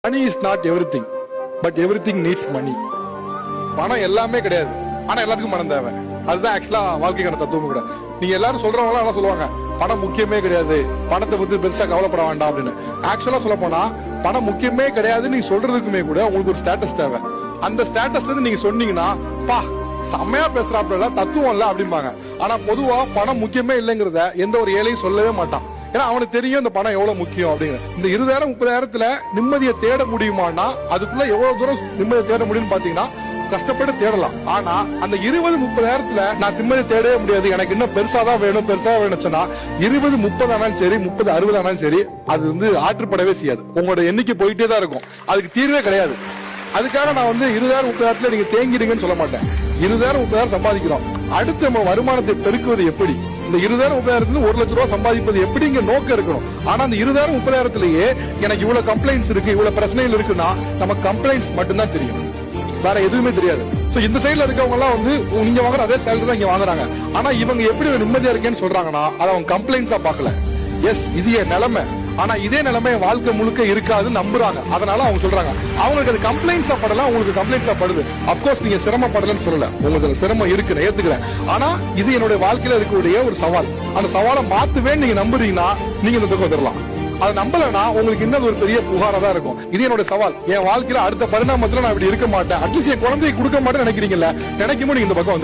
Money is not everything but everything needs money. பணம் எல்லாமே கிடையாது, ஆனா எல்லாத்துக்கும் பணம் தேவை. அதுதான் ஆக்சுவலா வாழ்க்கைக்கான தத்துவம் கூட. நீங்க எல்லாரும் சொல்றவங்க எல்லாம் சொல்லுவாங்க பணம் முக்கியமே கிடையாது, பணத்தை பத்தி பெருசா கவலைப்பட வேண்டாம் அப்படின்னு. ஆக்சுவலா சொல்ல போனா பணம் முக்கியமே கிடையாது நீ சொல்றதுக்குமே கூட உங்களுக்கு ஒரு ஸ்டேட்டஸ் தேவை. அந்த ஸ்டேட்டஸ்ல இருந்து நீங்க சொன்னீங்கன்னா பா செம்மையா பேசுறாப்ல தத்துவம் இல்ல அப்படிம்பாங்க. ஆனா பொதுவா பணம் முக்கியமே இல்லைங்கிறத எந்த ஒரு ஏழையும் சொல்லவே மாட்டான். ஏன்னா அவனுக்கு தெரியும் இந்த பணம் எவ்வளவு முக்கியம் அப்படின்னு. இந்த 20,000-30,000 நிம்மதியை தேட முடியுமானா அதுக்குள்ள எவ்வளவு தூரம் நிம்மதியை தேட முடியும்னு பாத்தீங்கன்னா கஷ்டப்பட்டு தேடலாம். ஆனா அந்த 20,000-30,000 நான் நிம்மதியை தேடவே முடியாது, எனக்கு இன்னும் பெருசாதான் வேணும் சொன்னா 20-30 ஆனாலும் சரி 30-60 ஆனாலும் சரி அது ஆற்றுப்படவே செய்யாது. உங்களோட எண்ணிக்கை போயிட்டே தான் இருக்கும், அதுக்கு தீர்வே கிடையாது. அதுக்காக நான் 20,000-30,000 நீங்க தேங்கிறீங்கன்னு சொல்ல மாட்டேன். 20,000-30,000 சம்பாதிக்கிறோம், அடுத்து நம்ம வருமானத்தை பெருக்குவது எப்படி, இந்த 20,000-30,000 1 லட்சம் ரூபாய் சம்பாதிப்பது எப்படிங்க நோக்கம் இருக்கணும். ஆனா அந்த 20,000-30,000 எனக்கு இவ்வளவு கம்ப்ளைண்ட்ஸ் இருக்கு, இவ்வளவு பிரச்சனைகள் இருக்குன்னா நமக்கு கம்ப்ளைண்ட்ஸ் மட்டும்தான் தெரியும், வேற எதுவுமே தெரியாது. சோ இந்த சைடுல இருக்கவங்க எல்லாம் நீங்க வாங்குற அதே சேலரி தான் இங்க வாங்குறாங்க. ஆனா இவங்க எப்படி நிம்மதியா இருக்கேன்னு சொல்றாங்கன்னா அதை அவங்க கம்ப்ளைண்ட்ஸா பாக்கல. எஸ் இது என் நிலைமை, ஆனா இதே நிலைமை வாழ்க்கை முழுக்க இருக்காதுன்னு நம்புறாங்க. அதனால அவங்க சொல்றாங்க அவங்களுக்கு அது கம்ப்ளைண்ட்ஸா படலாம், உங்களுக்கு கம்ப்ளைண்ட்ஸா படுது. அப்கோர்ஸ் நீங்க சிரமப்படலன்னு சொல்லல, உங்களுக்கு அது சிரமம் இருக்கு, ஏத்துக்கிறேன். ஆனா இது என்னுடைய வாழ்க்கையில இருக்கக்கூடிய ஒரு சவால். அந்த சவாலை மாத்துவேன்னு நீங்க நம்புறீங்கன்னா நீங்க இந்த பக்கம் வந்துடலாம். அதை நம்பலன்னா உங்களுக்கு இன்னும் ஒரு பெரிய புகாரா தான் இருக்கும். இது என்னோட சவால். என் வாழ்க்கையில அடுத்த பரிணாமத்துல நான் இப்படி இருக்க மாட்டேன், அட்லீஸ்ட் என் குழந்தையை கொடுக்க மாட்டேன்னு நினைக்கிறீங்கல்ல, நினைக்கும் போது இந்த பக்கம் வந்து